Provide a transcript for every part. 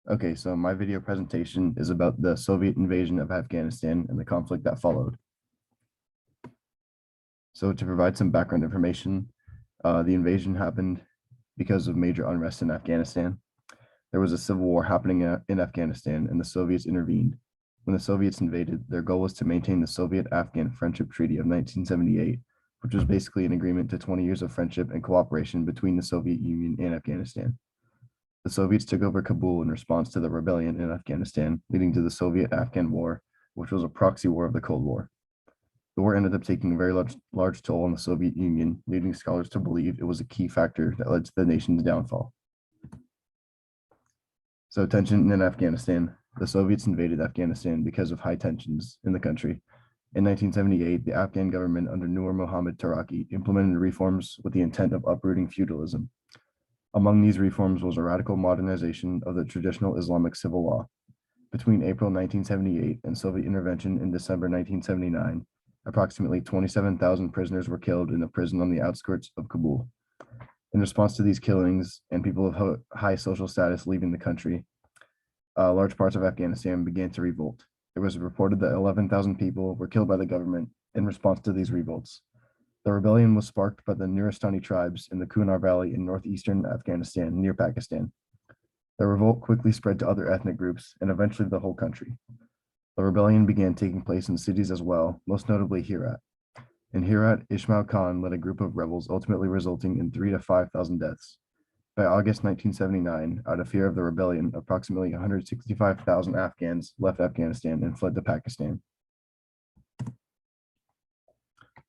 Okay, so my video presentation is about the Soviet invasion of Afghanistan and the conflict that followed. So to provide some background information, the invasion happened because of major unrest in Afghanistan. There was a civil war happening in Afghanistan, and the Soviets intervened. When the Soviets invaded, their goal was to maintain the Soviet-Afghan Friendship Treaty of 1978, which was basically an agreement to 20 years of friendship and cooperation between the Soviet Union and Afghanistan. The Soviets took over Kabul in response to the rebellion in Afghanistan, leading to the Soviet-Afghan War, which was a proxy war of the Cold War. The war ended up taking a very large toll on the Soviet Union, leading scholars to believe it was a key factor that led to the nation's downfall. So tension in Afghanistan. The Soviets invaded Afghanistan because of high tensions in the country. In 1978, the Afghan government under Nur Mohammad Taraki implemented reforms with the intent of uprooting feudalism. Among these reforms was a radical modernization of the traditional Islamic civil law. Between April 1978 and Soviet intervention in December 1979, approximately 27,000 prisoners were killed in a prison on the outskirts of Kabul. In response to these killings and people of high social status leaving the country, large parts of Afghanistan began to revolt. It was reported that 11,000 people were killed by the government in response to these revolts. The rebellion was sparked by the Nuristani tribes in the Kunar Valley in northeastern Afghanistan near Pakistan. The revolt quickly spread to other ethnic groups and eventually the whole country. The rebellion began taking place in cities as well, most notably Herat. In Herat, Ismail Khan led a group of rebels, ultimately resulting in 3,000 to 5,000 deaths. By August 1979, out of fear of the rebellion, approximately 165,000 Afghans left Afghanistan and fled to Pakistan.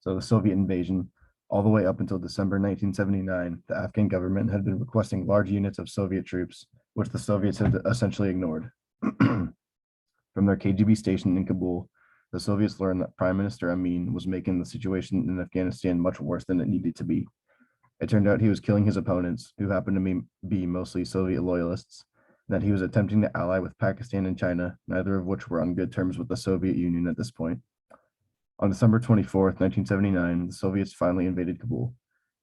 So the Soviet invasion, all the way up until December 1979, the Afghan government had been requesting large units of Soviet troops, which the Soviets had essentially ignored. From their KGB station in Kabul, the Soviets learned that Prime Minister Amin was making the situation in Afghanistan much worse than it needed to be. It turned out he was killing his opponents, who happened to be mostly Soviet loyalists, and that he was attempting to ally with Pakistan and China, neither of which were on good terms with the Soviet Union at this point. On December 24th, 1979, the Soviets finally invaded Kabul.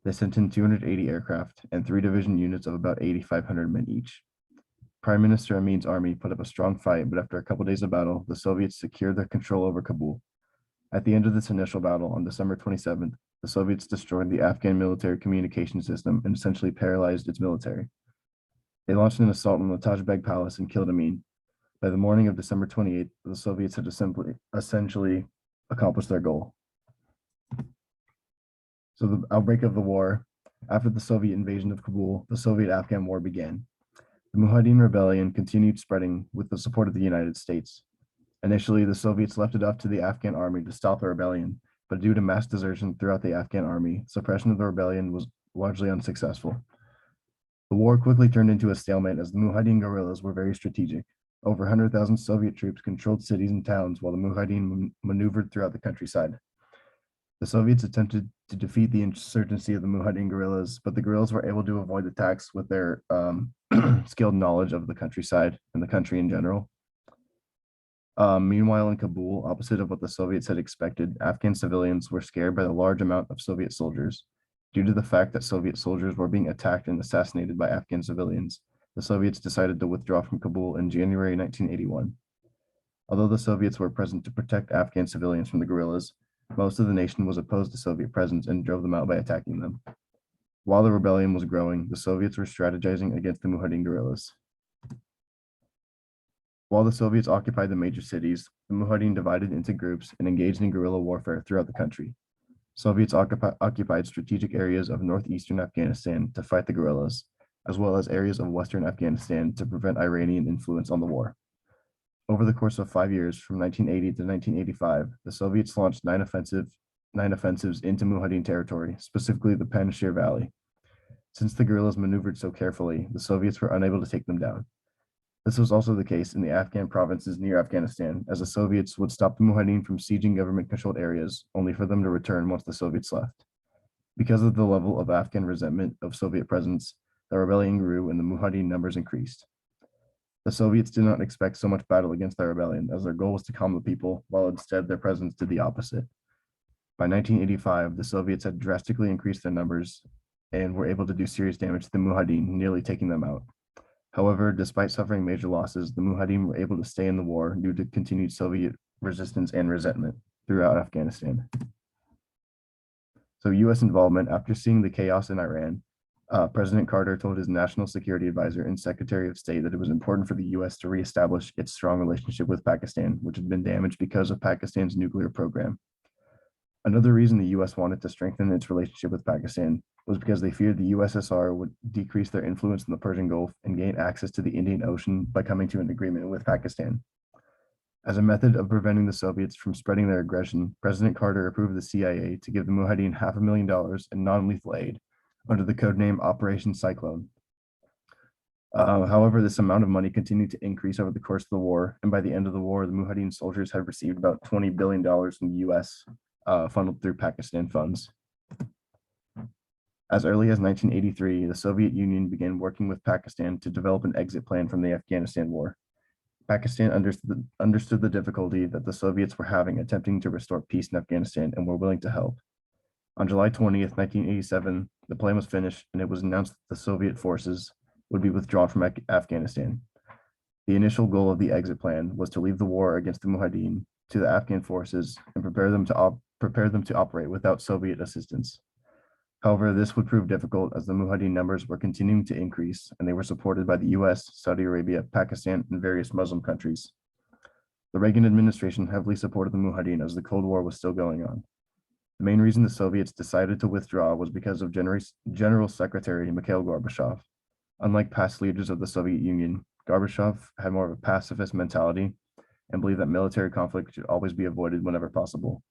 They sent in 280 aircraft and 3 division units of about 8,500 men each. Prime Minister Amin's army put up a strong fight, but after a couple days of battle, the Soviets secured their control over Kabul. At the end of this initial battle on December 27th, the Soviets destroyed the Afghan military communication system and essentially paralyzed its military. They launched an assault on the Taj Beg Palace and killed Amin. By the morning of December 28th, the Soviets had essentially accomplished their goal. So the outbreak of the war, after the Soviet invasion of Kabul, the Soviet-Afghan War began. The Mujahideen rebellion continued spreading with the support of the United States. Initially, the Soviets left it up to the Afghan army to stop the rebellion, but due to mass desertion throughout the Afghan army, suppression of the rebellion was largely unsuccessful. The war quickly turned into a stalemate as the Mujahideen guerrillas were very strategic. Over 100,000 Soviet troops controlled cities and towns while the Mujahideen maneuvered throughout the countryside. The Soviets attempted to defeat the insurgency of the Mujahideen guerrillas, but the guerrillas were able to avoid attacks with their skilled knowledge of the countryside and the country in general. Meanwhile, in Kabul, opposite of what the Soviets had expected, Afghan civilians were scared by the large amount of Soviet soldiers. Due to the fact that Soviet soldiers were being attacked and assassinated by Afghan civilians, the Soviets decided to withdraw from Kabul in January 1981. Although the Soviets were present to protect Afghan civilians from the guerrillas, most of the nation was opposed to Soviet presence and drove them out by attacking them. While the rebellion was growing, the Soviets were strategizing against the Mujahideen guerrillas. While the Soviets occupied the major cities, the Mujahideen divided into groups and engaged in guerrilla warfare throughout the country. Soviets occupied strategic areas of northeastern Afghanistan to fight the guerrillas, as well as areas of western Afghanistan to prevent Iranian influence on the war. Over the course of 5 years, from 1980 to 1985, the Soviets launched nine offensives into Mujahideen territory, specifically the Panjshir Valley. Since the guerrillas maneuvered so carefully, the Soviets were unable to take them down. This was also the case in the Afghan provinces near Afghanistan, as the Soviets would stop the Mujahideen from sieging government-controlled areas, only for them to return once the Soviets left. Because of the level of Afghan resentment of Soviet presence, the rebellion grew and the Mujahideen numbers increased. The Soviets did not expect so much battle against the rebellion, as their goal was to calm the people, while instead their presence did the opposite. By 1985, the Soviets had drastically increased their numbers and were able to do serious damage to the Mujahideen, nearly taking them out. However, despite suffering major losses, the Mujahideen were able to stay in the war due to continued Soviet resistance and resentment throughout Afghanistan. So U.S. involvement. After seeing the chaos in Iran, President Carter told his National Security Advisor and Secretary of State that it was important for the U.S. to reestablish its strong relationship with Pakistan, which had been damaged because of Pakistan's nuclear program. Another reason the U.S. wanted to strengthen its relationship with Pakistan was because they feared the USSR would decrease their influence in the Persian Gulf and gain access to the Indian Ocean by coming to an agreement with Pakistan. As a method of preventing the Soviets from spreading their aggression, President Carter approved the CIA to give the Mujahideen $500,000 in non-lethal aid under the codename Operation Cyclone. However, this amount of money continued to increase over the course of the war, and by the end of the war, the Mujahideen soldiers had received about $20 billion in the U.S. Funneled through Pakistan funds. As early as 1983, the Soviet Union began working with Pakistan to develop an exit plan from the Afghanistan war. Pakistan understood the difficulty that the Soviets were having attempting to restore peace in Afghanistan and were willing to help. On July 20th, 1987, the plan was finished and it was announced that the Soviet forces would be withdrawn from Afghanistan. The initial goal of the exit plan was to leave the war against the Mujahideen to the Afghan forces and prepare them to operate without Soviet assistance. However, this would prove difficult as the Mujahideen numbers were continuing to increase and they were supported by the US, Saudi Arabia, Pakistan, and various Muslim countries. The Reagan administration heavily supported the Mujahideen as the Cold War was still going on. The main reason the Soviets decided to withdraw was because of General Secretary Mikhail Gorbachev. Unlike past leaders of the Soviet Union, Gorbachev had more of a pacifist mentality and believed that military conflict should always be avoided whenever possible.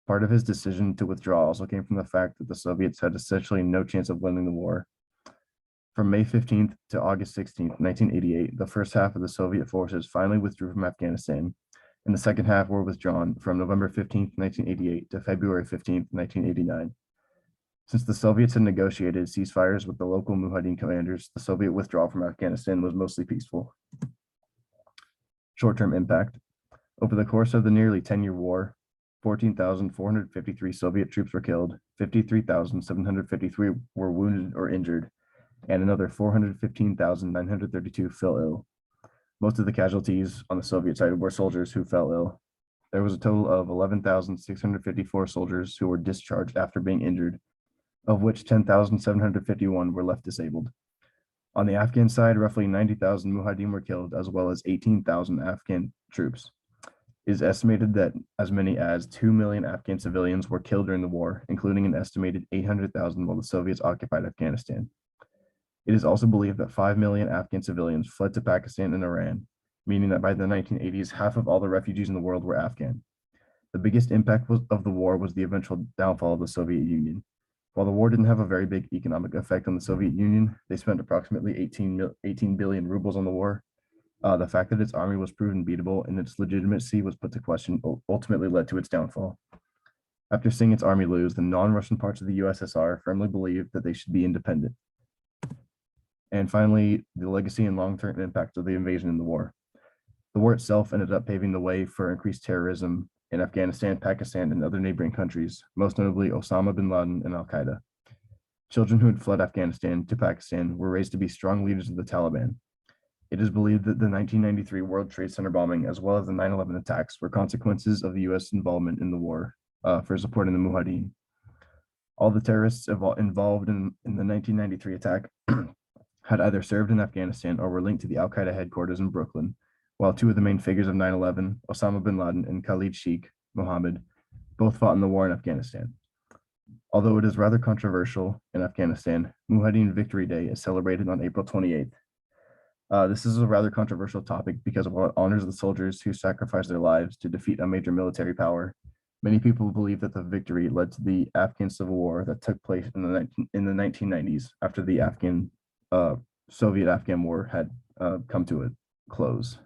Part of his decision to withdraw also came from the fact that the Soviets had essentially no chance of winning the war. From May 15th to August 16th, 1988, the first half of the Soviet forces finally withdrew from Afghanistan, and the second half were withdrawn from November 15th, 1988 to February 15th, 1989. Since the Soviets had negotiated ceasefires with the local Mujahideen commanders, the Soviet withdrawal from Afghanistan was mostly peaceful. Short-term impact. Over the course of the nearly 10-year war, 14,453 Soviet troops were killed, 53,753 were wounded or injured, and another 415,932 fell ill. Most of the casualties on the Soviet side were soldiers who fell ill. There was a total of 11,654 soldiers who were discharged after being injured, of which 10,751 were left disabled. On the Afghan side, roughly 90,000 Mujahideen were killed, as well as 18,000 Afghan troops. It is estimated that as many as 2 million Afghan civilians were killed during the war, including an estimated 800,000 while the Soviets occupied Afghanistan. It is also believed that 5 million Afghan civilians fled to Pakistan and Iran, meaning that by the 1980s, half of all the refugees in the world were Afghan. The biggest impact of the war was the eventual downfall of the Soviet Union. While the war didn't have a very big economic effect on the Soviet Union, they spent approximately 18 billion rubles on the war. The fact that its army was proven beatable and its legitimacy was put to question ultimately led to its downfall. After seeing its army lose, the non-Russian parts of the USSR firmly believed that they should be independent. And finally, the legacy and long-term impact of the invasion in the war. The war itself ended up paving the way for increased terrorism in Afghanistan, Pakistan, and other neighboring countries, most notably Osama bin Laden and Al-Qaeda. Children who had fled Afghanistan to Pakistan were raised to be strong leaders of the Taliban. It is believed that the 1993 World Trade Center bombing, as well as the 9/11 attacks, were consequences of the U.S. involvement in the war for supporting the Mujahideen. All the terrorists involved in the 1993 attack had either served in Afghanistan or were linked to the Al-Qaeda headquarters in Brooklyn, while two of the main figures of 9/11, Osama bin Laden and Khalid Sheikh Mohammed, both fought in the war in Afghanistan. Although it is rather controversial in Afghanistan, Mujahideen Victory Day is celebrated on April 28th. This is a rather controversial topic because while it honors the soldiers who sacrificed their lives to defeat a major military power, many people believe that the victory led to the Afghan Civil War that took place in the 1990s after the Soviet-Afghan War had come to a close.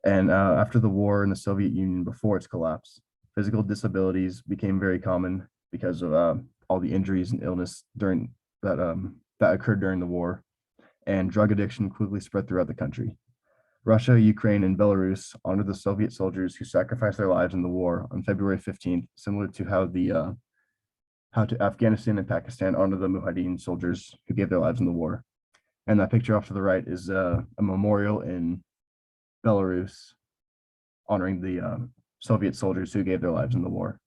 And after the war in the Soviet Union, before its collapse, physical disabilities became very common because of all the injuries and illness during that occurred during the war, and drug addiction quickly spread throughout the country. Russia, Ukraine, and Belarus honored the Soviet soldiers who sacrificed their lives in the war on February 15th, similar to how Afghanistan and Pakistan honor the Mujahideen soldiers who gave their lives in the war. And that picture off to the right is a memorial in Belarus honoring the Soviet soldiers who gave their lives in the war.